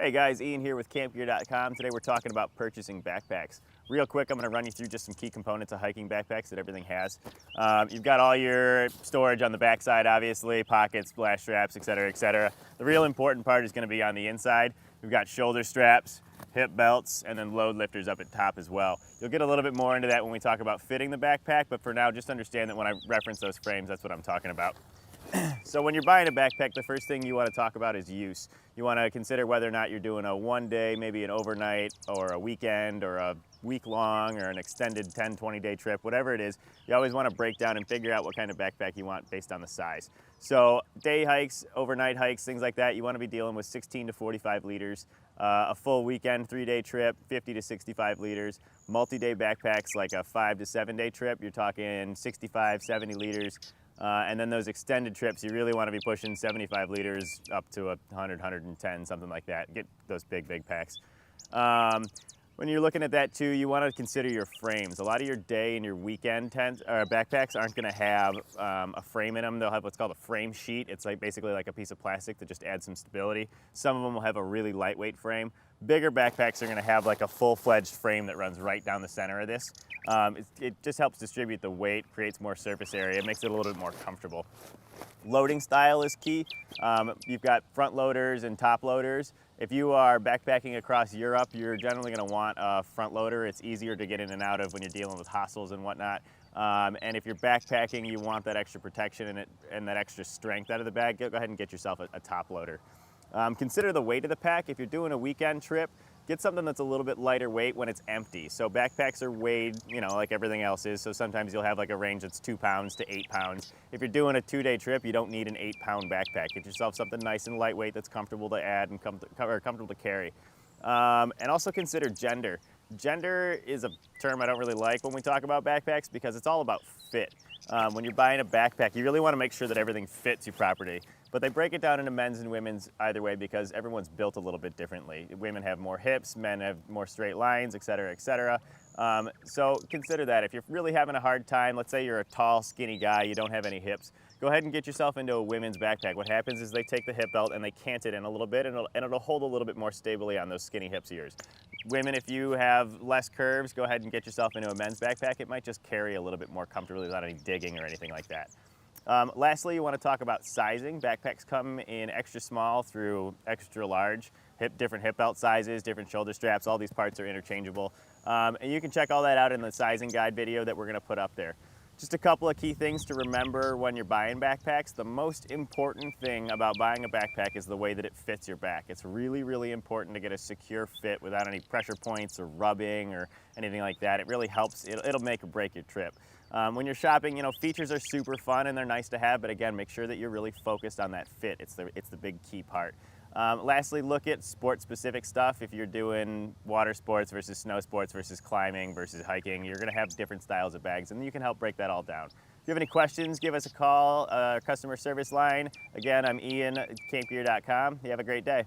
Hey guys, Ian here with campgear.com. Today we're talking about purchasing backpacks. Real quick, I'm going to run you through just some key components of hiking backpacks that everything has. You've got all your storage on the back side, obviously, pockets, splash straps, etc., etc. The real important part is going to be on the inside. We've got shoulder straps, hip belts, and then load lifters up at top as well. You'll get a little bit more into that when we talk about fitting the backpack, but for now, just understand that when I reference those frames, that's what I'm talking about. So when you're buying a backpack, the first thing you want to talk about is use. You want to consider whether or not you're doing a one day, maybe an overnight, or a weekend, or a week long, or an extended 10, 20 day trip, whatever it is. You always want to break down and figure out what kind of backpack you want based on the size. So day hikes, overnight hikes, things like that, you want to be dealing with 16 to 45 liters. A full weekend, 3-day trip, 50 to 65 liters. Multi-day backpacks like a 5 to 7 day trip, you're talking 65, 70 liters. And then those extended trips, you really want to be pushing 75 liters up to 100, 110, something like that. Get those big packs. When you're looking at that too, you want to consider your frames. A lot of your day and your weekend backpacks aren't going to have a frame in them. They'll have what's called a frame sheet. It's like basically like a piece of plastic that just adds some stability. Some of them will have a really lightweight frame. Bigger backpacks are going to have like a full-fledged frame that runs right down the center of this. It just helps distribute the weight, creates more surface area, it makes it a little bit more comfortable. Loading style is key. You've got front loaders and top loaders. If you are backpacking across Europe, you're generally going to want a front loader. It's easier to get in and out of when you're dealing with hostels and whatnot. And if you're backpacking, you want that extra protection and that extra strength out of the bag, go ahead and get yourself a top loader. Consider the weight of the pack. If you're doing a weekend trip, get something that's a little bit lighter weight when it's empty. So backpacks are weighed, like everything else is. So sometimes you'll have like a range that's 2 pounds to 8 pounds. If you're doing a 2-day trip, you don't need an 8-pound backpack. Get yourself something nice and lightweight that's comfortable to add and comfortable to carry. And also consider gender. Gender is a term I don't really like when we talk about backpacks because it's all about fit. When you're buying a backpack, you really want to make sure that everything fits you properly. But they break it down into men's and women's either way because everyone's built a little bit differently. Women have more hips, men have more straight lines, etc., etc. So consider that. If you're really having a hard time, let's say you're a tall, skinny guy, you don't have any hips, go ahead and get yourself into a women's backpack. What happens is they take the hip belt and they cant it in a little bit and it'll hold a little bit more stably on those skinny hips of yours. Women, if you have less curves, go ahead and get yourself into a men's backpack. It might just carry a little bit more comfortably without any digging or anything like that. Lastly, you want to talk about sizing. Backpacks come in extra small through extra large, different hip belt sizes, different shoulder straps, all these parts are interchangeable. And you can check all that out in the sizing guide video that we're going to put up there. Just a couple of key things to remember when you're buying backpacks. The most important thing about buying a backpack is the way that it fits your back. It's really, really important to get a secure fit without any pressure points or rubbing or anything like that. It really helps. It'll make or break your trip. When you're shopping, features are super fun and they're nice to have, but again, make sure that you're really focused on that fit. It's the big key part. Lastly, look at sport-specific stuff. If you're doing water sports versus snow sports versus climbing versus hiking, you're going to have different styles of bags, and you can help break that all down. If you have any questions, give us a call, customer service line. Again, I'm Ian at campgear.com. You have a great day.